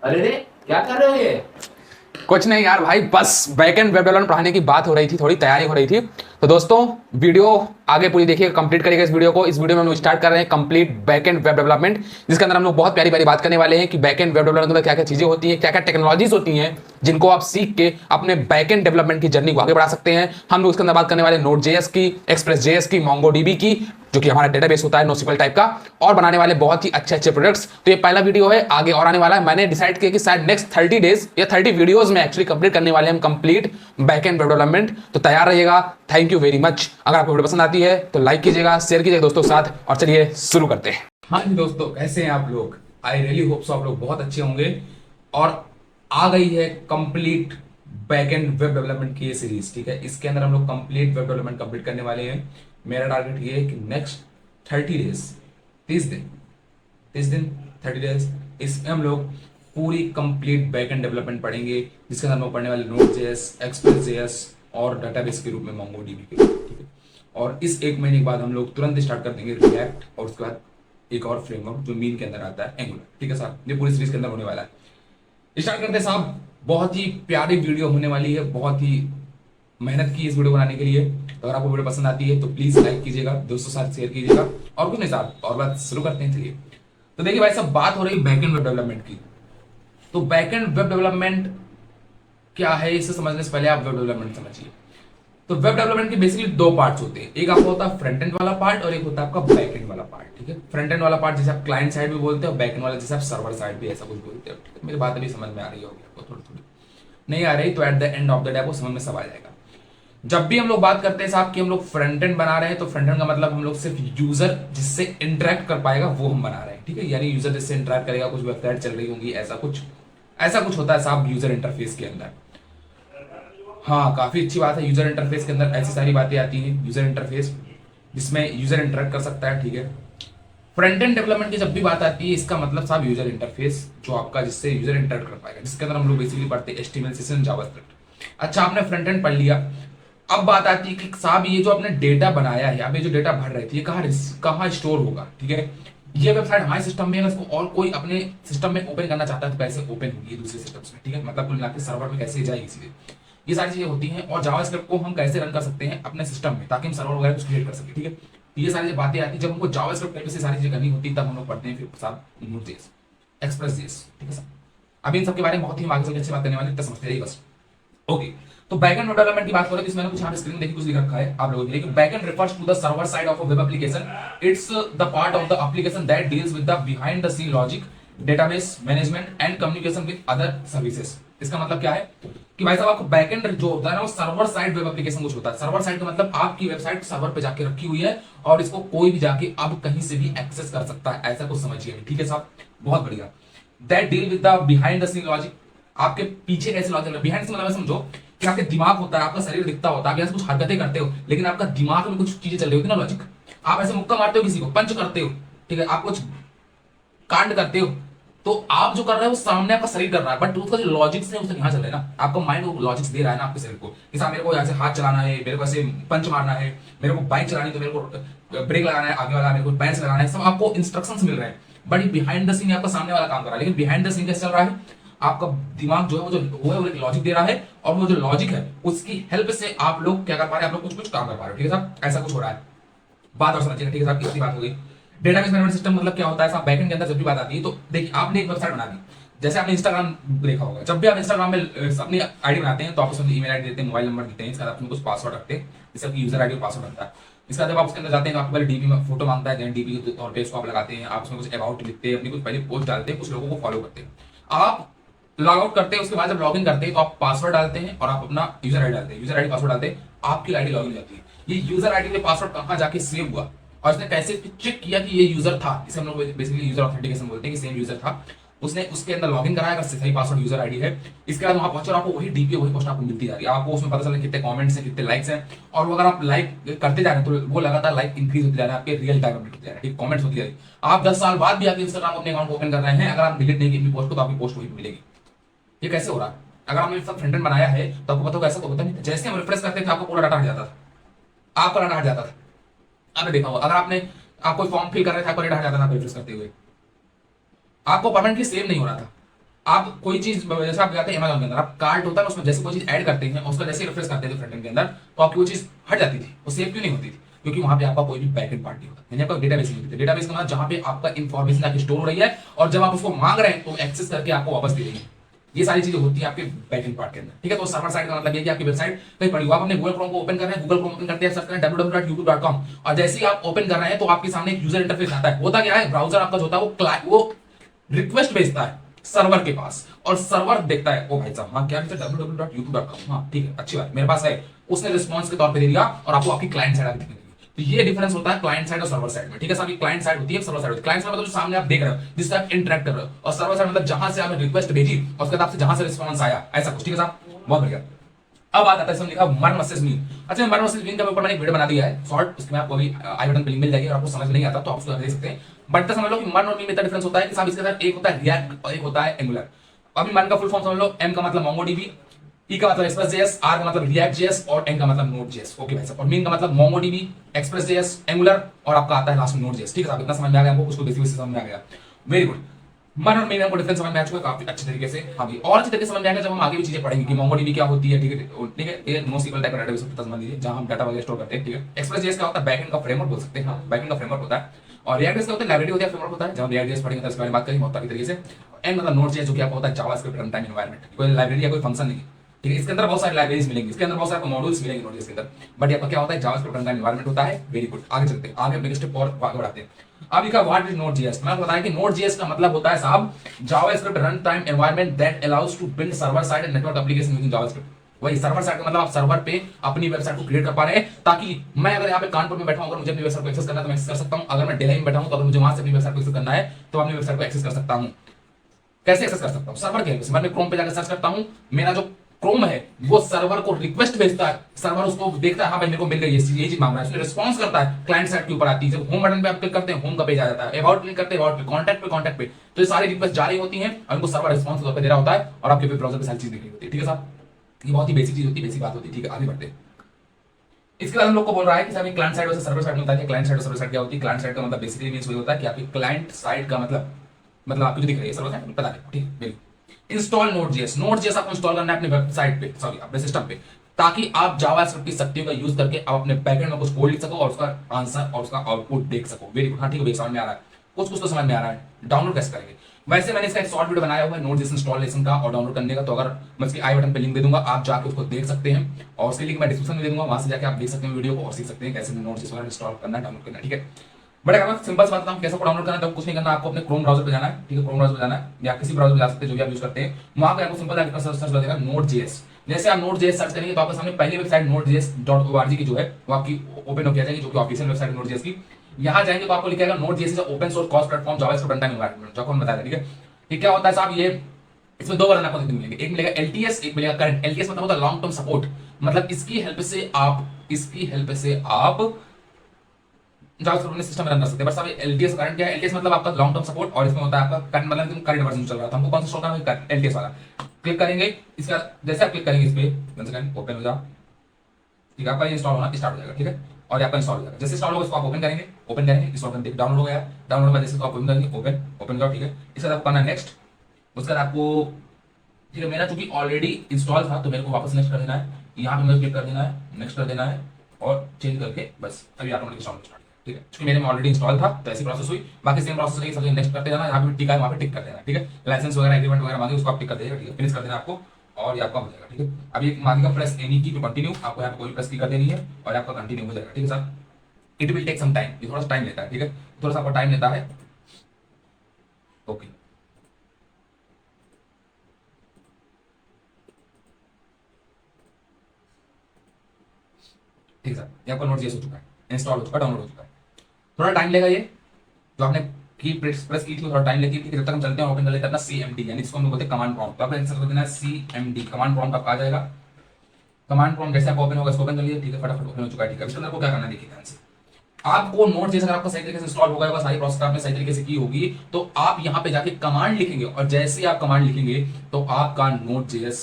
अरे रे, क्या कर रहे हो ये? कुछ नहीं यार भाई, बस बैकएंड वेब डेवलपमेंट पढ़ाने की बात हो रही थी, थोड़ी तैयारी हो रही थी। तो दोस्तों, वीडियो आगे पूरी देखिएगा, कंप्लीट करिएगा इस वीडियो को। इस वीडियो में हम लोग स्टार्ट कर रहे हैं कंप्लीट बैकएंड वेब डेवलपमेंट, जिसके अंदर हम लोग बहुत प्यारी प्यारी बात करने वाले हैं कि बैकएंड वेब डेवलपमेंट के अंदर क्या क्या चीजें होती हैं, क्या क्या टेक्नोलॉजीज होती हैं, जिनको आप सीख के अपने बैकएंड डेवलपमेंट की जर्नी को आगे बढ़ा सकते हैं। हम लोग इसके अंदर बात करने वाले नोड जेएस की, एक्सप्रेस जेएस की, मोंगोडीबी की, जो कि हमारा डेटाबेस होता है नोस्क्यूएल टाइप का, और बनाने वाले बहुत ही अच्छे अच्छे प्रोडक्ट्स। तो ये पहला वीडियो है, आगे और आने वाला है। मैंने डिसाइड किया कि शायद नेक्स्ट 30 डेज या 30 वीडियोस में एक्चुअली कंप्लीट करने वाले हम कंप्लीट बैकएंड वेब डेवलपमेंट। तो तैयार रहिएगा। Thank you very much. अगर आपको वीडियो पसंद आती है तो लाइक कीजिएगा, शेयर कीजिएगा दोस्तों के साथ, और चलिए शुरू करते हैं। हाँ जी दोस्तों, कैसे हैं आप लोग? आई रियली होप सो आप लोग बहुत अच्छे होंगे। और आ गई है कंप्लीट बैकएंड वेब डेवलपमेंट की ये सीरीज, ठीक है। इसके अंदर हम लोग कंप्लीट वेब डेवलपमेंट कंप्लीट करने वाले हैं। मेरा टारगेट ये है कि नेक्स्ट 30 डेज, 30 दिन, 30 दिन, 30 डेज, इसमें हम लोग पूरी कंप्लीट बैकएंड डेवलपमेंट पढ़ेंगे, जिसके अंदर हम लोग पढ़ने वाले नोड जेएस, एक्सप्रेस जेएस और डाटाबेस के रूप में मोंगोडीबी के रूप में, ठीक है। और इस एक महीने के बाद हम लोग तुरंत स्टार्ट कर देंगे रिएक्ट, और उसके बाद एक और फ्रेमवर्क जो मीन के अंदर आता है, एंगुलर, ठीक है साहब। ये पूरी सीरीज के अंदर होने वाला है। स्टार्ट करते हैं साहब। बहुत ही प्यारी वीडियो होने वाली है, बहुत ही मेहनत की इस वीडियो बनाने के लिए। तो अगर आपको वीडियो पसंद आती है तो प्लीज लाइक कीजिएगा, दोस्तों के साथ शेयर कीजिएगा, और कुछ नहीं साहब, और बात शुरू करते हैं। चलिए, तो देखिए भाई साहब, बात हो रही बैकएंड वेब डेवलपमेंट की। तो बैकएंड वेब डेवलपमेंट क्या है, इसे समझने से पहले आप वेब डेवलपमेंट समझिए। तो वेब डेवलपमेंट के बेसिकली दो पार्ट्स होते हैं, एक आपका होता है फ्रंट एंड वाला पार्ट और एक होता है आपका बैक एंड वाला पार्ट, ठीक है। फ्रंट एंड वाला पार्ट जिसे आप क्लाइंट साइड भी बोलते हो, बैक एंड वाला जिसे आप सर्वर साइड भी ऐसा कुछ बोलते हो, ठीक है। मेरी बात अभी समझ में आ रही होगी आपको, थोड़ी थोड़ी नहीं आ रही तो at the end of the day आपको समझ में सब आ जाएगा। जब भी हम लोग बात करते हैं साहब कि हम लोग फ्रंट एंड बना रहे हैं, तो फ्रंट एंड का मतलब हम लोग सिर्फ यूजर जिससे इंटरेक्ट कर पाएगा वो हम बना रहे हैं, ठीक है। यानी यूजर जिससे इंटरेक्ट करेगा, कुछ वेबसाइट चल रही होंगी, ऐसा कुछ होता है साहब यूजर इंटरफेस के अंदर। हाँ, काफी अच्छी बात है। यूजर इंटरफेस के अंदर ऐसी सारी बातें आती हैं, यूजर इंटरफेस जिसमें यूजर इंटरेक्ट कर सकता है, ठीक है। फ्रंट एंड डेवलपमेंट की जब भी बात आती है, इसका मतलब साहब यूजर इंटरफेस जो आपका, जिससे यूजर इंटरेक्ट कर पाएगा, जिसके अंदर हम लोग बेसिकली पढ़ते हैं एचटीएमएल, सीएसएस, जावास्क्रिप्ट। अच्छा, आपने फ्रंट एंड पढ़ लिया। अब बात आती है कि साहब ये जो आपने डेटा बनाया है, आप ये जो डेटा भर रहे थे, ये कहाँ स्टोर होगा, ठीक है। ये वेबसाइट हमारे सिस्टम में है, इसको और कोई अपने सिस्टम में ओपन करना चाहता है तो कैसे ओपन होगी दूसरे सिस्टम्स में, ठीक है। मतलब कुल मिलाकर सर्वर में कैसे जाएगी सीधे, ये सारी चीजें होती हैं। और जावास्क्रिप्ट को हम कैसे रन कर सकते हैं अपने सिस्टम में, ताकि हम सर्वर वगैरह कुछ क्रिएट कर सके, ठीक है। तो ये सारी बातें आती है। जब हमको जावास्क्रिप्ट टाइप से सारी चीजें करनी होती है, तब हम लोग पढ़ते हैं फिर साहब नोड.js, एक्सप्रेस.js, ठीक है सर। अभी इन सब के बारे में बहुत ही आगे चल के अच्छी बात करने वाले, इतना समझते रहिए बस। ओके, तो बैकएंड डेवलपमेंट की बात करें तो इसमें कुछ यहाँ स्क्रीन देखिए, कुछ लिख रखा है आप लोगों के लिए कि backend refers to the server side of a web application. It's the part of the application that deals with the behind the scene logic, database management and communication with other services. इसका मतलब क्या है कि भाई साहब, आपको backend जो होता है ना, वो सर्वर साइड वेब एप्लीकेशन कुछ होता है। सर्वर साइड का मतलब आपकी वेबसाइट सर्वर पे जाके रखी हुई है और इसको कोई भी जाके अब कहीं से भी एक्सेस कर सकता है, ऐसा कुछ समझिए, ठीक है साहब। बहुत बढ़िया। That deal with the behind the scene logic, आपके पीछे कैसे लॉजिक, बिहाइंड से मतलब समझो कि आपके दिमाग होता है, आपका शरीर दिखता होता है, आप ऐसे कुछ हरकतें करते हो, लेकिन आपका दिमाग में कुछ चीजें चल रही होती है ना, लॉजिक। आप ऐसे मुक्का मारते हो, किसी को पंच करते हो, ठीक है, आप कुछ कांड करते हो, तो आप जो कर रहे हो वो सामने आपका शरीर कर रहा है, बट उसका जो लॉजिक्स है उसका यहाँ चल रहा है ना, आपका माइंड वो लॉजिक्स दे रहा है ना आपके शरीर को कि साहब मेरे को ऐसे हाथ चलाना है, मेरे को ऐसे पंच मारना है, मेरे को बाइक चलानी तो मेरे को ब्रेक लगाना है आगे वाला, मेरे को पैंस लगाना है, सब आपको इंस्ट्रक्शंस मिल रहे हैं। बट बिहाइंड द सीन आपका सामने वाला काम कर रहा है, लेकिन बिहाइंड द सीन कैसे चल रहा है, आपका दिमाग जो है वो एक लॉजिक दे रहा है, और वो जो लॉजिक है उसकी हेल्प से आप लोग क्या कर पा रहे हैं, आप लोग कुछ कुछ काम कर पा रहे हो, ठीक है साहब। ऐसा कुछ हो रहा है। बात और समझिएगा, ठीक है साहब। इतनी बात हो गई। डेटाबेस मैनेजमेंट सिस्टम मतलब क्या होता है साहब, बैकएंड के अंदर जब भी बात आती है, तो देखिए आपने एक वेबसाइट बना दी, जैसे आपने इंस्टाग्राम देखा होगा, जब भी आप इंस्टाग्राम में अपनी आईडी बनाते हैं तो आप उसमें ईमेल आईडी देते हैं, मोबाइल नंबर देते हैं, इसके बाद आप कुछ पासवर्ड रखते हैं, जैसे आपकी यूजर आईडी और पासवर्ड बनता है। इसका जब आप उसके अंदर जाते हैं तो आपको पहले डीपी में फोटो मांगता है, देन डीपी के तौर पे इसको आप लगाते हैं, आप उसमें कुछ अबाउट लिखते हैं, अपनी कुछ पहले पोस्ट डालते हैं, कुछ लोगों को फॉलो करते हैं, आप लॉग आउट करते हैं। उसके बाद जब लॉग इन करते हैं तो आप पासवर्ड डालते हैं और आप अपना यूजर आईडी डालते हैं, यूजर आईडी पासवर्ड डालते हैं, आपकी आईडी लॉग इन हो जाती है। ये यूजर आईडी में पासवर्ड कहाँ जाके सेव हुआ और उसने कैसे चेक किया कि ये यूजर था, इसे हम लोग बेसिकली यूजर ऑथेंटिकेशन बोलते हैं कि सेम यूजर था, उसने उसके अंदर लॉगिन कराया, अगर सही पासवर्ड यूजर आईडी है, इसके बाद वहां पहुंचे और आपको वही डीपी वही पोस्ट आपको मिलती जा रही है, आपको उसमें पता चला कितने कमेंट्स हैं, कितने लाइक्स हैं, और वो अगर आप लाइक करते जा रहे हैं तो वो लगातार लाइक इंक्रीज होते जा रहे हैं, आपके रियल टाइम अपडेट होते जा रहे हैं, कमेंट्स होती जा रही है। आप 10 साल बाद भी आके इंस्टाग्राम अपने अकाउंट ओपन कर रहे हैं, अगर आप डिलीट नहीं की पोस्ट को, तो आपकी पोस्ट वही मिलेगी। ये कैसे हो रहा है? अगर आपने सब फ्रंट एंड बनाया है तो आपको पता होगा, ऐसा तो होता नहीं। जैसे हम रिफ्रेश करते थे आपका पूरा डाटा हट जाता था, आपका डाटा हट जाता था, आपने देखा होगा। अगर आप कोई फॉर्म फिल कर रहे थे, आपका डाटा हट जाता था रिफ्रेश करते हुए, आपको परमानेंटली सेव नहीं हो रहा था। आप कोई चीज जैसे आप जाते हैं Amazon के अंदर, आप कार्ट होता है उसमें जैसे कोई चीज ऐड करते हैं, उसका जैसे रिफ्रेश करते हैं फ्रंट एंड के अंदर, तो आपकी वो चीज हट जाती थी, वो सेव क्यों नहीं होती थी? क्योंकि वहां पे आपका कोई भी बैकएंड पार्ट नहीं होता, यानी आपका डेटाबेस नहीं होता। डेटाबेस का मतलब जहां पे आपका इंफॉर्मेशन आके स्टोर हो रही है और जब आप उसको मांग रहे हैं तो एक्सेस करके आपको वापस दे रही है। ये सारी चीजें होती है आपके बैकएंड पार्ट के अंदर, ठीक है। तो सर्वर साइड का मतलब ये कि आपकी वेबसाइट कहीं पड़ी हुई, आप अपने गूगल क्रोम को ओपन कर रहे हैं, गूगल क्रोम ओपन करते हैं, सर्च करें www.youtube.com, और जैसे ही आप ओपन कर रहे हैं तो आपके सामने एक यूजर इंटरफेस आता है। होता क्या है, ब्राउजर आपका जो होता है वो रिक्वेस्ट भेजता है सर्वर के पास, और सर्वर देखता है ओ भाई साहब हाँ क्या www.youtube.com, हाँ ठीक है अच्छी बात मेरे पास है, उसने रिस्पॉन्स के तौर पे दे दिया और आपको आपकी क्लाइंट साइड आके दिखने लगी। तो ये डिफरेंस होता है क्लाइंट साइड और सर्वर साइड में, ठीक है। सभी क्लाइंट साइड होती है, सर्वर साइड होती है। क्लाइंट साइड मतलब जो सामने आप देख रहे हो, जिससे आप इंटरेक्ट कर रहे हो, और सर्वर साइड मतलब जहां से आपने रिक्वेस्ट भेजी और उसके बाद आपसे जहां से रिस्पॉन्स आया, ऐसा कुछ, ठीक है साहब, बहुत बढ़िया। अब बात आता है इसमें लिखा मर्न वर्सेस मीन। अच्छा, मर्न वर्सेस मीन के ऊपर मैंने एक वीडियो बना दिया है शॉर्ट, उसमें आपको अभी आई बटन पे लिंक मिल जाएगी, और आपको समझ नहीं आता तो आप उसको देख सकते हैं। बट तो समझ लो कि मर्न और मीन में इतना डिफरेंस होता है कि साहब इसके अंदर एक होता है रिएक्ट और एक होता है एंगुलर। अभी मर्न का फुल फॉर्म समझ लो, एम का मतलब मोंगोडीबी, ई का मतलब एक्सप्रेस जेएस, आर का मतलब रिएक्ट जेएस, और एन का मतलब नोड जेएस। ओके भाई साहब, और मीन का मतलब मोंगोडीबी, एक्सप्रेस जेएस, एंगुलर, और आपका आता है लास्ट में नोड जेएस, ठीक है साहब। इतना समझ में आ गया हमको, कुछ बेसिक समझ में आ गया, वेरी गुड। मन और मेन हमको डिफरेंस समझ में आ चुका है काफी अच्छे तरीके से। हाँ भी और अच्छे तरीके से समझ में आएगा जब हम आगे भी चीजें पढ़ेंगे कि मोंगोडीबी क्या होती है, ठीक है ठीक है। ये NoSQL टाइप का डेटाबेस होता है, समझ लीजिए, जहां हम डाटा वगैरह स्टोर करते हैं, ठीक है। एक्सप्रेस जेएस क्या होता है, बैकएंड का फ्रेमवर्क बोल सकते हैं, हाँ बैकएंड का फ्रेमवर्क होता है। और रिएक्ट जेएस क्या होता है, लाइब्रेरी होती है, फ्रेमवर्क होता है। जब हम रिएक्ट जेएस पढ़ेंगे तो इसके बारे में बात करेंगे बहुत सारी तरीके से। एन मतलब नोड जेएस, जो कि आपका होता है जावास्क्रिप्ट रन टाइम एनवायरनमेंट, कोई लाइब्रेरी या कोई फंक्शन नहीं, ठीक है। इसके अंदर बहुत सारी लाइब्रेरीज मिलेंगी, इसके अंदर बहुत सारे मॉड्यूल्स मिलेंगे नोड जेएस के अंदर, बट ये आपका क्या होता है, जावास्क्रिप्ट रन टाइम एनवायरनमेंट होता है। वेरी गुड, आगे चलते हैं, आगे अपने स्टेप और आगे बढ़ाते हैं। अब लिखा व्हाट इज नोड जेएस। मैं बताया कि नोड जेएस का मतलब होता है साहब JavaScript run time environment that allows to build server side and network application using JavaScript. वही सर्वर साइड का मतलब आप सर्वर पे अपनी वेबसाइट को क्रिएट कर पा रहे हैं, ताकि मैं अगर यहाँ पे कानपुर में बैठा हूं, अगर मुझे अपनी वेबसाइट को एक्सेस करना है तो मैं एक्सेस कर सकता हूं। अगर मैं दिल्ली में बैठा हूं तो अगर मुझे वहां से अपनी वेबसाइट को एक्सेस करना है तो अपनी वेबसाइट को एक्सेस कर सकता हूं। कैसे एक्सेस कर सकता हूं, सर्वर के हेल्प से। मैं क्रोम पे जाकर सर्च करता हूं, मेरा जो क्रोम है वो सर्वर को रिक्वेस्ट भेजता है, सर्वर उसको देखता है, हाँ भाई मेरे को मिल गई ये चीज मांग रहा है, उसने रिस्पॉन्स करता है, क्लाइंट साइड के ऊपर आती है। जब होम बटन पे आप क्लिक करते हैं होम का पेज आ जाता है, अबाउट क्लिक करते हैं अबाउट पे, कांटेक्ट पे, तो ये सारी रिक्वेस्ट जारी होती हैं और उनको सर्वर रिस्पॉन्स के तौर पे दे रहा होता है, और आपके वेब ब्राउजर पे सारी चीज दिख रही होती है, ठीक है साहब। ये बहुत ही बेसिक चीज होती है, बेसिक बात होती है, ठीक है। आगे बढ़ते हैं। इसके बाद हम लोग को बोल रहा है कि सर क्लाइंट साइड और सर्वर साइड में होता है। क्लाइंट साइड और सर्वर साइड क्या होती है? क्लाइंट साइड का मतलब बेसिकली मींस वही होता है कि आपकी क्लाइंट साइड का मतलब आपको जो दिख रही है सर्वर साइड, पता नहीं, ठीक है। Install Node.js. नोड.js आपको इंस्टॉल करना है अपने वेबसाइट पे, सॉरी अपने सिस्टम पे, ताकि आप जावास्क्रिप्ट की शक्तियों का यूज करके आप अपने बैकएंड में कुछ कोड लिख सको और उसका आंसर और उसका आउटपुट देख सको। वेरी गुड, हाँ ठीक है, समझ में आ रहा है, कुछ तो समझ में आ रहा है। डाउनलोड कैसे करेंगे? वैसे मैंने इसका एक शॉर्ट वीडियो बनाया हुआ है नोड.js इंस्टॉलेशन का और डाउनलोड करने का, तो अगर मैं इसकी आई बटन पे लिंक दे दूंगा, आप जाकर उसको देख सकते हैं, और उसकी लिंक मैं डिस्क्रिप्शन में दे दूंगा, वहां से जाकर आप देख सकते हैं वीडियो को और सीख सकते हैं कैसे नोड.js वगैरह इंस्टॉल करना है, डाउनलोड करना है, ठीक है। बट अगर मैं सिंपल से बताता हूं कैसे डाउनलोड करना है, तो कुछ नहीं करना, आपको अपने क्रोम ब्राउजर पे जाना है, ठीक है। क्रोम ब्राउजर पे जाना है या किसी ब्राउजर पे जा सकते हैं जो भी आप यूज करते हैं, वहां पे आपको सिंपल जाकर सर्च कर देगा नोड.js। जैसे आप नोड.js सर्च करेंगे तो आपके सामने पहली वेबसाइट node.js.org की जो है वो आपकी ओपन हो जाएगी, जो कि ऑफिशियल वेबसाइट है नोड.js की। यहां जाएंगे तो आपको लिखेगा Node.js is open source cross platform JavaScript runtime environment, जो आपको बताया, ठीक है। ये क्या होता है साहब, ये इसमें दो वर्जन आपको देखने मिलेंगे, एक मिलेगा LTS, एक मिलेगा करंट। LTS मतलब होता है लॉन्ग टर्म सपोर्ट, मतलब इसकी हेल्प से आप जावास्क्रिप्ट अपने सिस्टम में रन कर सकते हैं। बट साहब LTS करंट क्या है? LTS मतलब आपका लॉन्ग टर्म सपोर्ट, और इसमें होता है आपका करंट मतलब करंट वर्जन चल रहा था, हमको कौन सा इंस्टॉल करना है? LTS वाला। क्लिक करेंगे, इसका जैसे आप क्लिक करेंगे इस पे, वन सेकंड, ओपन हो जाओ, ठीक है। आपका ये इंस्टॉल होना स्टार्ट हो जाएगा, ठीक है, और ये आपका इंस्टॉल हो जाएगा। जैसे इंस्टॉल होगा इसको आप ओपन करेंगे, इंस्टॉल करके डाउनलोड हो गया, डाउनलोड में जैसे इसको आप ओपन करेंगे, ओपन करो, ठीक है। इसके बाद आपको करना है नेक्स्ट, उसके बाद आपको, ठीक है, मेरा चूंकि ऑलरेडी इंस्टॉल था तो मेरे को वापस नेक्स्ट कर देना है, यहाँ पे मुझे क्लिक कर देना है, नेक्स्ट कर देना है, और चेंज करके बस अभी ऑटोमेटिक इंस्टॉल स्टार्ट, ठीक है। क्योंकि मेरे में ऑलरेडी इंस्टॉल था तो ऐसी प्रोसेस हुई, बाकी सेम प्रोसेस रही, सबसे नेक्स्ट करते जाना, यहाँ पे टिक है वहाँ पे टिक कर देना, ठीक है। लाइसेंस वगैरह एग्रीमेंट वगैरह मांगे उसको आप टिक कर देगा, ठीक है, फिनिश कर देना आपको, और ये आपका हो जाएगा, ठीक है। अभी एक मांगेगा प्रेस एनी की टू कंटिन्यू, आपको यहाँ पे कोई प्रेस की कर देनी है और आपका कंटिन्यू हो जाएगा, ठीक है sir. It will take some time, ये थोड़ा सा टाइम लेता है, ठीक है, थोड़ा सा आपका टाइम लेता है, ओके। ठीक है सर, ये आपका नोट.js हो चुका है, इंस्टॉल हो चुका है, डाउनलोड हो चुका है। थोड़ा टाइम लेगा ये, जो आपने की प्रेस की थी थोड़ा टाइम लेगी, ठीक है। जब तक हम चलते हैं ओपन कर लेते हैं अपना CMD, यानी इसको हम बोलते हैं कमांड प्रॉम्प्ट। तो आपको आंसर कर देना है CMD, कमांड प्रॉम्प्ट आपका आ जाएगा। कमांड प्रॉम्प्ट जैसे आपको ओपन होगा इसको ओपन कर लिए, ठीक है, फटाफट ओपन हो चुका है, ठीक है। इसके अंदर को क्या करना है देखिए ध्यान से, आपको नोट.js अगर आपका सही तरीके से इंस्टॉल हो गया होगा, सारी प्रोसेस आपने सही तरीके से की होगी, तो आप यहाँ पे जाके कमांड लिखेंगे, और जैसे ही आप कमांड लिखेंगे तो आपका नोट.js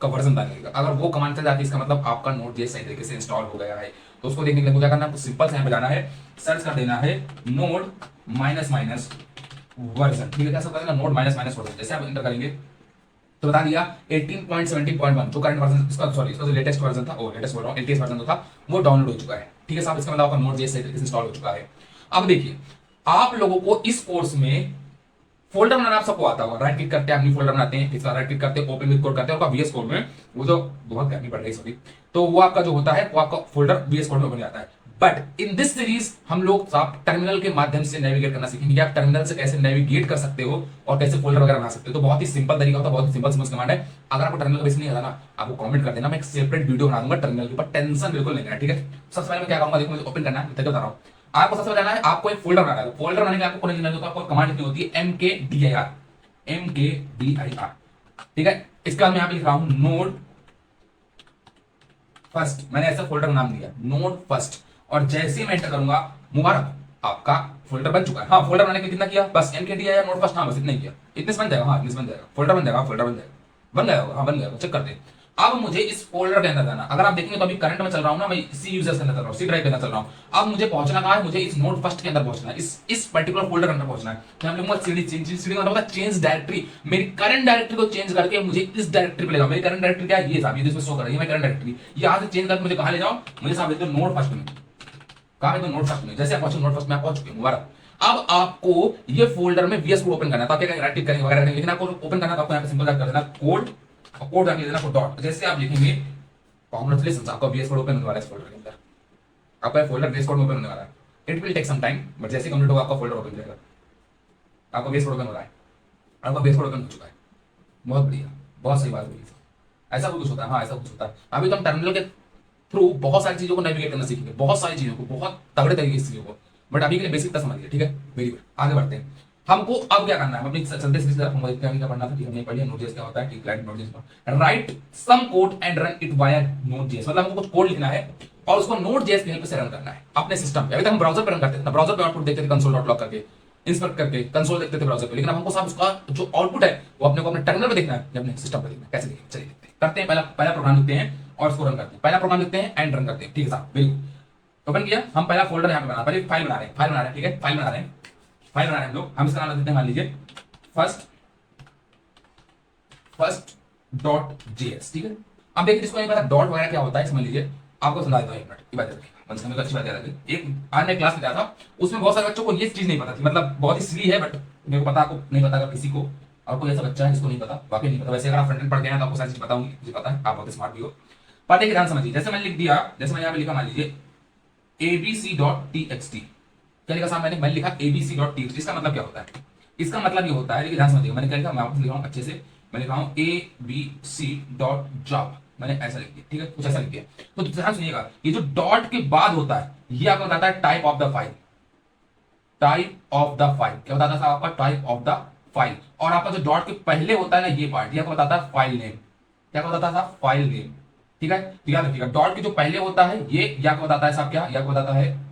का वर्जन बनेगा। अगर वो कमांड चल जाती है इसका मतलब आपका नोट.js सही तरीके से इंस्टॉल हो गया है। तो उसको देखने के लिए क्या करना है, आपको सिंपल से यहाँ पे जाना है, सर्च कर देना है नोड माइनस माइनस वर्जन, ठीक है। क्या सर्च करेगा? Node minus minus version. जैसे आप एंटर करेंगे तो बता दिया 18.17.1 जो करंट वर्जन इसका, सॉरी इसका जो लेटेस्ट वर्जन था, वो लेटेस्ट बोल रहा हूँ, लेटेस्ट वर्जन जो था वो डाउनलोड हो चुका है। ठीक है साहब, इसका मतलब आपका नोड.js इंस्टॉल हो चुका है। अब देखिए आप लोगों को इस कोर्स में फोल्डर बनाना आप सबको आता होगा, राइट क्लिक करते हैं, अपनी फोल्डर बनाते हैं, इसका राइट क्लिक करते हैं, ओपन विद कोड करते हैं, और वीएस कोड में वो जो बहुत गर्मी पड़ रही है सॉरी, तो वो आपका जो होता है वो आपका फोल्डर वीएस कोड में बन जाता है। बट इन दिस सीरीज हम लोग आप टर्मिनल के माध्यम से नेविगेट करना सीखेंगे कि आप टर्मिनल से कैसे नेविगेट कर सकते हो और कैसे फोल्डर वगैरह बना सकते हो। तो बहुत ही सिंपल तरीका होता है, बहुत ही सिंपल समझ कमांड है। अगर आपको टर्मिनल बेस नहीं आता ना, आपको कमेंट कर देना, मैं एक सेपरेट वीडियो बना दूंगा टर्मिनल के ऊपर, टेंशन बिल्कुल नहीं लेना। ठीक है, सबसे पहले मैं क्या करूंगा, देखो मुझे ओपन करना है, मैं बता रहा हूँ। आपको सबसे पहले है आपको एक फोल्डर बनाना है। फोल्डर बनाने के आपको कोई नहीं होता, आपको कमांड लिखनी होती है mkdir। ठीक है, इसके बाद मैं यहां पे लिख रहा हूं नोड फर्स्ट, मैंने ऐसा फोल्डर का नाम दिया नोड फर्स्ट, और जैसे ही मैं एंटर करूंगा, मुबारक आपका फोल्डर बन चुका है। हाँ, फोल्डर बनाने के कितना किया, बस mkdir नोड फर्स्ट, हाँ बस इतना ही किया, इतने से बन जाएगा। हाँ इतने से बन जाएगा, फोल्डर बन जाएगा, फोल्डर बन जाएगा, बन गया होगा, हाँ बन गया, चेक करते हैं। अब मुझे इस फोल्डर के अंदर जाना, अगर आप देखेंगे तो अभी करंट में चल रहा हूं ना, मैं सी यूजर्स के अंदर चल रहा हूं, सी ड्राइव के अंदर चल रहा हूं। अब मुझे पहुंचना कहां है, मुझे इस नोड फर्स्ट के अंदर पहुंचना है, इस पर्टिकुलर फोल्डर के अंदर पहुंचना है। मैं लिखूंगा सीडी, सीडी मतलब होता है चेंज डायरेक्टरी, मेरी करंट डायरेक्टरी को चेंज करके मुझे इस डायरेक्टरी पे ले जाओ। मेरी करंट डायरेक्टरी क्या है, ये साहब, ये जिसमें शो कर रही है मैं करंट डायरेक्टरी, यहां से चेंज करके मुझे कहां ले जाओ, मुझे साहब लेते नोड फर्स्ट में। कहां है तो नोड फर्स्ट में, जैसे आप पहुंचे नोड फर्स्ट में आप पहुंच चुके हैं, मुबारक। अब आपको ये फोल्डर में वीएस कोड ओपन करना है, तो आप क्या राइट क्लिक करेंगे वगैरह करेंगे, लेकिन आपको ओपन करना तो आपको यहां पे सिंपल कर देना कोड, और कोड जाके देना डॉट, जैसे आप लिखेंगे कांग्रेचुलेशंस, आपका वीएस कोड ओपन होने वाला है इस फोल्डर के अंदर, आपका फोल्डर वीएस कोड में ओपन होने वाला है। It will take some time, but जैसे कंप्लीट होगा आपका फोल्डर ओपन हो जाएगा, आपका वीएस कोड ओपन हो रहा है, आपका वीएस कोड ओपन हो चुका है, बहुत बढ़िया, बहुत सही बात हुई। ऐसा कुछ होता है, हाँ ऐसा कुछ होता है। अभी तो हम टर्मिनल के थ्रू बहुत सारी चीजों को नेविगेट करना सीखेंगे, बहुत सारी चीजों को, बहुत तगड़े तरीके से चीजों को, बट अभी के लिए बेसिक तक समझ लिया। ठीक है, वेरी गुड, आगे बढ़ते हैं। हमको अब क्या करना है, हम अपनी चलते सीधे तरफ हमको क्या पढ़ना था, ठीक है हमने पढ़ लिया नोड.js क्या होता है, ठीक राइट नोड.js पर write some code and run it via node JS, मतलब हमको कुछ कोड लिखना है और उसको नोड.js की हेल्प से रन करना है अपने सिस्टम पे। अभी तक हम ब्राउजर पे रन करते थे ना, ब्राउजर पे आउटपुट देखते थे console.log करके, इंस्पेक्ट करके कंसोल देखते थे ब्राउजर पे, लेकिन अब हमको सब उसका जो आउटपुट है वो अपने को अपने टर्मिनल पे देखना है, अपने सिस्टम पे देखना है। कैसे देखिए, चलिए देखते हैं, करते हैं। पहला प्रोग्राम लिखते हैं और उसको रन करते हैं, पहला प्रोग्राम लिखते हैं एंड रन करते हैं। ठीक है साहब, बिल्कुल ओपन किया, हम पहला फोल्डर यहाँ पे बना, पहले फाइल बना रहे हैं, फाइल बना रहे हैं, ठीक है फाइल बना रहे हैं, फाइल बना रहे हैं हम लोग। हम इसका नाम देते हैं, मान लीजिए फर्स्ट.js। ठीक है, अब देखिए जिसको नहीं पता डॉट वगैरह क्या होता है, समझ लीजिए, आपको समझा देता हूँ एक मिनट की बात देखिए, मन से अच्छी बात याद आ गई। एक आज मैं क्लास में गया था, उसमें बहुत सारे बच्चों को ये चीज नहीं पता थी, मतलब बहुत ही सिली है, बट मेरे को पता, आपको नहीं पता, अगर किसी को और कोई ऐसा बच्चा है जिसको नहीं पता, वाकई नहीं पता। वैसे अगर आप फ्रंट एंड पढ़ के हैं तो आपको सारी चीज पता होंगी, मुझे पता है, आप बहुत स्मार्ट भी हो। पर देखिए ध्यान समझिए, जैसे मैंने लिख दिया, जैसे मैंने यहाँ पे लिखा, मान लीजिए abc.txt, क्या लिखा साहब मैंने लिखा abc.txt, इसका मतलब क्या होता है, इसका मतलब ये होता है, देखिए ध्यान समझिए, मैंने क्या लिखा, मैं आपको लिख रहा हूँ अच्छे से, मैं लिख रहा हूँ abc.java, मैंने ऐसा लिख दिया, ठीक है कुछ ऐसा लिख दिया। तो ध्यान सुनिएगा, ये जो डॉट के बाद होता है ये आपको बताता है type of the file, type of the file क्या बताता है आपका, टाइप ऑफ द फाइल। और आपका जो डॉट के पहले होता है ना ये पार्ट, ये आपको बताता है फाइल नेम, क्या बताता था, फाइल नेम। ठीक है, तो याद रखिएगा डॉट के जो पहले होता है ये आपको बताता है साहब क्या, ये आपको बताता है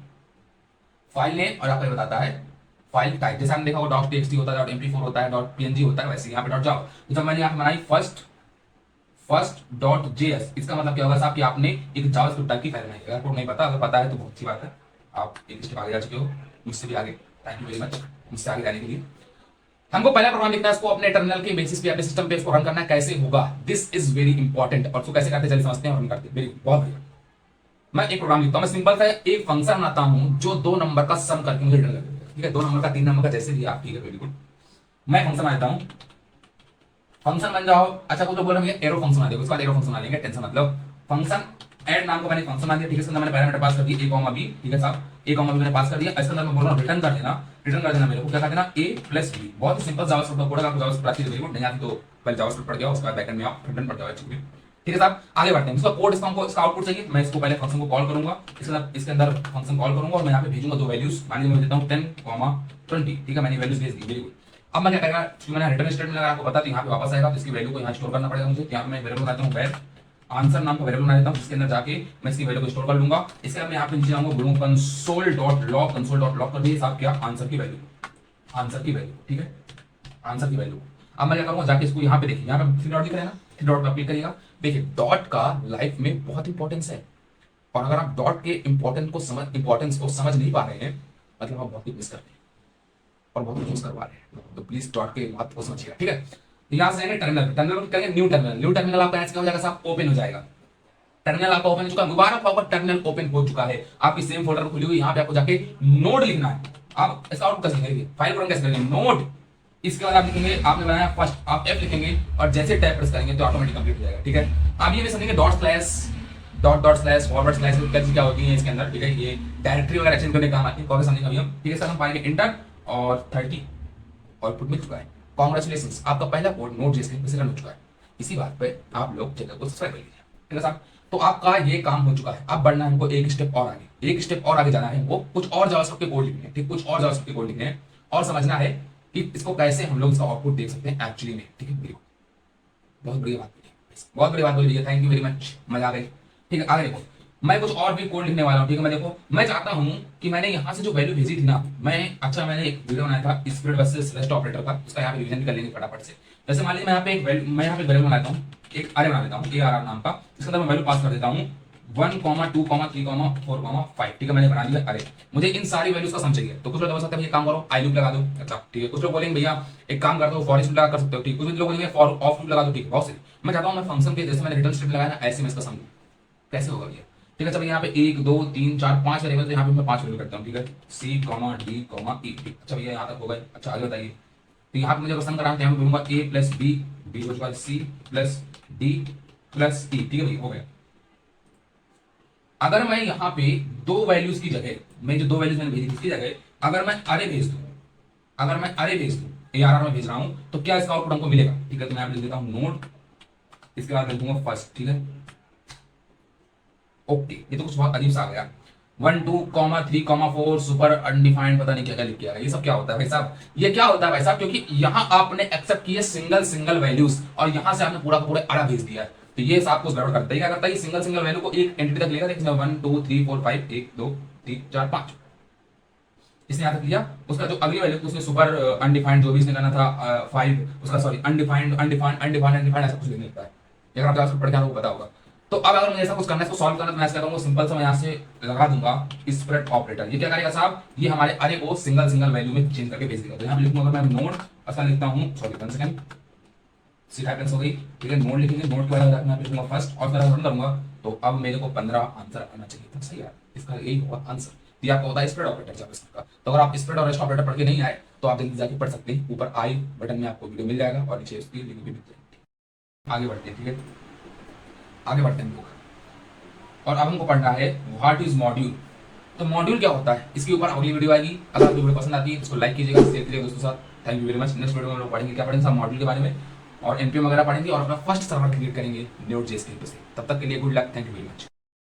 फाइल नेम, और आपको बताता है फाइल टाइप। जैसे हमने देखा वो डॉट टेक्स्ट होता है, डॉट mp4 होता है, डॉट png होता है, वैसे यहाँ पे डॉट जावा। तो जब मैंने यहाँ पे बनाई फर्स्ट.js, इसका मतलब क्या होगा साहब कि आपने एक जावास्क्रिप्ट टाइप की फाइल बनाई। अगर आपको नहीं पता, अगर पता है तो बहुत अच्छी बात है, आप एक स्टेप आगे जा चुके हो, मुझसे भी आगे, थैंक यू वेरी मच मुझसे आगे जाने के लिए। हमको पहला प्रोग्राम लिखना है, इसको अपने टर्मिनल के बेसिस पे अपने सिस्टम पे इसको रन करना है, कैसे होगा, दिस इज वेरी इंपॉर्टेंट। और उसको कैसे करते चलिए समझते हैं और रन करते हैं, वेरी बहुत बढ़िया। मैं एक प्रोग्राम लिखता हूं, मैं सिंपल सा एक फंक्शन बनाता हूं जो 2 नंबर का सम करके मुझे रिटर्न कर देगा। ठीक है, 2 नंबर का 3 नंबर का जैसे भी आप, ठीक है वेरी गुड। मैं फंक्शन बनाता हूं, फंक्शन बन जाओ, अच्छा कुछ बोल रहे हैं एरो फंक्शन बना देगा, उसके बाद एरो फंक्शन बना लेंगे, टेंशन मतलब फंक्शन ऐड नाम को मैंने फंक्शन बना दिया। ठीक है, इसके अंदर मैंने पैरामीटर पास कर दिया a, b, ठीक है साहब, a, b मैंने पास कर दिया। इसके अंदर मैं बोल रहा हूं रिटर्न कर देना, रिटर्न कर देना मेरे को क्या कर देना, a प्लस b। बहुत ही सिंपल जावास्क्रिप्ट का कोड है, आपको जावास्क्रिप्ट आती है वेरी गुड, नहीं आती तो पहले जावास्क्रिप्ट पढ़ गया, उसके बाद बैकएंड में आप फ्रंट पढ़ जाओ एक्चुअली। ठीक है साहब, आगे बढ़ते हैं। इसका कोड, इसका आउटपुट चाहिए, मैं इसको पहले फंक्शन को कॉल करूंगा, इसके अंदर फंक्शन कॉल करूंगा और मैं यहाँ पे भेजूंगा 2 वैल्यूज, मान लीजिए मैं देता हूँ 10, 20। ठीक है, मैंने वैल्यूज भेज दी, वेरी गुड। अब मैं क्या करेगा, क्योंकि मैंने रिटर्न स्टेटमेंट लगा, आपको पता तो यहाँ पे वापस आएगा, तो इसकी वैल्यू को यहाँ स्टोर करना पड़ेगा मुझे। यहाँ पे मैं वेरिएबल बनाता हूँ वेर आंसर नाम का वेरिएबल बना देता हूँ, जिसके अंदर जाके मैं इसकी वैल्यू को स्टोर कर लूंगा। इसके बाद मैं यहाँ पे नीचे आऊंगा, बोलूंगा console.log कर दिए साहब क्या, आंसर की वैल्यू, आंसर की वैल्यू। ठीक है, आंसर की वैल्यू। अब मैं क्या करूंगा, जाके इसको यहाँ पे देखिए, यहाँ पे 3 डॉट दिख रहा है ना, 3 डॉट पे क्लिक करिएगा। देखिए डॉट का लाइफ में बहुत इंपॉर्टेंस है, और अगर आप डॉट के इंपॉर्टेंस को समझ नहीं पा रहे हैं, मतलब आप बहुत कुछ मिस करते हैं और बहुत कुछ मिस करवा रहे हैं, तो प्लीज डॉट के बात को समझिएगा। ठीक है, तो यहाँ से जाएंगे टर्मिनल, टर्मिनल को करेंगे न्यू टर्मिनल, न्यू टर्मिनल आपका ऐसे क्या हो जाएगा साहब, ओपन हो जाएगा। टर्मिनल आपका ओपन हो चुका है, मुबारक हो, टर्मिनल ओपन हो चुका है। आपकी सेम फोल्डर में खुली हुई, यहाँ पे आपको जाके नोड लिखना है। आप इसका आउटपुट कैसे करेंगे, फाइल को रन कैसे करेंगे, नोड। इसके बाद आप लिखेंगे, आपने बनाया फर्स्ट, आप एफ लिखेंगे और जैसे टैब प्रेस करेंगे तो ऑटोमेटिक कंप्लीट हो जाएगा। ठीक है, आप ये भी समझेंगे dot slash, dot dot slash, forward slash कैसे क्या होती है इसके अंदर। ठीक है, ये डायरेक्टरी वगैरह एक्सचेंज करने का काम आती है, कॉपी समझेंगे अभी हम। ठीक है सर, हम पाएंगे इंटर और 30 आउटपुट मिल चुका है। कॉन्ग्रेचुलेशन, आपका पहला कोड नोट जेएसपी से रन हो चुका है। इसी बात पे आप लोग चैनल को सब्सक्राइब कर लीजिए। ठीक है साहब, तो आपका ये काम हो चुका है। अब बढ़ना है हमको एक स्टेप और आगे, एक स्टेप और आगे जाना है हमको, कुछ और जावास्क्रिप्ट के कोड लिखने हैं। ठीक, कुछ और जावास्क्रिप्ट के कोड लिखने हैं और समझना है कि इसको कैसे हम लोग इसका आउटपुट देख सकते हैं एक्चुअली में। ठीक है, बहुत बढ़िया बात बोली, बहुत बड़ी बात बोली, थैंक यू वेरी मच, मजा आ गई। ठीक है, आगे देखो, मैं कुछ और भी कोड लिखने वाला हूँ। ठीक है, मैं देखो, मैं चाहता हूँ कि मैंने यहाँ से जो वैल्यू भेजी थी ना, मैंने एक वीडियो बनाया था स्प्रेड वर्सेस रेस्ट ऑपरेटर का, उसका यहाँ पे रिवीजन भी कर लेंगे फटाफट से। जैसे मान लीजिए मैं यहाँ पे एक वैल्यू बना लेता हूँ, एक अरे बना लेता हूँ ARR नाम का, इसके अंदर मैं वैल्यू पास कर देता हूँ 1, 2, 3, 4, 5। ठीक है, मैंने बना दिया अरे। मुझे इन सारी वैल्यूज का सम चाहिए, तो कुछ लोग बोल सकते हैं ये काम करो आई लूप लगा दो। अच्छा ठीक है, कुछ लोग बोलेंगे भैया एक काम कर दो फॉर लूप लगा कर सकते हो। ठीक, कुछ लोग बोलेंगे फॉर ऑफ लूप लगा दो। ठीक, बहुत सही। मैं चाहता हूँ मैं फंक्शन के जैसे मैंने रिटर्न स्ट्रिंग लगाया ना, ऐसे मैं इसका सम कैसे होगा भैया। ठीक है, चलो यहाँ पे 1, 2, 3, 4, 5 वेरिएबल, तो यहाँ पे मैं 5 वैल्यू करता हूँ। ठीक है, C, D, E। अच्छा भैया यहाँ तक हो गए। अच्छा आगे बताइए, तो यहाँ पे मुझे पसंद करा, यहाँ पे बोलूंगा A प्लस B हो चुका है, C plus D plus E। ठीक है भैया, हो गया। अगर मैं यहाँ पे दो वैल्यूज की जगह, मैं जो दो वैल्यूज मैंने भेजी इसकी जगह अगर मैं अरे भेज दूं, ARR में भेज रहा हूं, तो क्या इसका आउटपुट हमको मिलेगा। ठीक है, तो मैं यहाँ पे लिख देता हूँ नोड, इसके बाद लिख दूंगा फर्स्ट। ठीक है, ओके, ये तो कुछ बहुत अजीब सा आ गया, 1, 2, 3, 4 सुपर अनडिफाइंड, पता नहीं क्या क्या लिख के आ गया। ये सब क्या होता है भाई साहब, ये क्या होता है भाई साहब, क्योंकि यहाँ आपने एक्सेप्ट किए सिंगल वैल्यूज और यहाँ से आपने पूरा का पूरा अरा भेज दिया है। तो ये साहब कुछ गड़बड़ करता है। क्या करता है, सिंगल वैल्यू को एक एंटिटी तक लेगा, देखिए 1, 2, 3, 4, 5, 1, 2, 3, 4, 5 इसने यहाँ तक लिया। उसका जो अगली वैल्यू उसने सुपर अनडिफाइंड जो भी इसने करना था 5, उसका सॉरी अनडिफाइंड ऐसा कुछ लिखने लगता है। अगर आप जाकर पढ़ के आपको पता होगा। तो अब अगर मुझे ऐसा कुछ करना है, इसको सॉल्व करना, तो मैं कहता हूँ सिंपल सा मैं यहाँ से लगा दूंगा स्प्रेड ऑपरेटर। ये क्या करेगा साहब, ये हमारे अरे को सिंगल वैल्यू में चेंज करके भेज देगा। तो यहाँ पे लिखूंगा, अगर मैं नोड ऐसा लिखता हूँ, सॉरी 1 सेकंड, सी टाइप हो गई। ठीक है, नोड लिखेंगे, नोड के बाद मैं लिखूंगा फर्स्ट और फिर रन करूंगा, तो अब मेरे को 15 आंसर आना चाहिए था। सही यार, इसका यही होगा आंसर। ये आपको होता है स्प्रेड ऑपरेटर जावास्क्रिप्ट का। तो अगर आप स्प्रेड और रेस्ट ऑपरेटर पढ़ के नहीं आए तो आप जल्दी जाके पढ़ सकते हैं, ऊपर आई बटन में आपको वीडियो मिल जाएगा और नीचे उसकी लिंक भी मिल जाएगी। आगे बढ़ते हैं। ठीक है, आगे बढ़ते हैं लोग, और अब हमको पढ़ना है व्हाट इज मॉड्यूल। तो मॉड्यूल क्या होता है, इसके ऊपर अगली वीडियो आएगी। अगर आपको वीडियो पसंद आती है तो इसको लाइक कीजिएगा, शेयर कीजिएगा दोस्तों के साथ। Thank you very much. Next video में हम लोग पढ़ेंगे, क्या पढ़ेंगे, सब मॉड्यूल के बारे में और एनपीएम वगैरह पढ़ेंगे और अपना फर्स्ट सर्वर क्रिएट करेंगे नोड.js के से। तब तक के लिए good luck, thank you very much.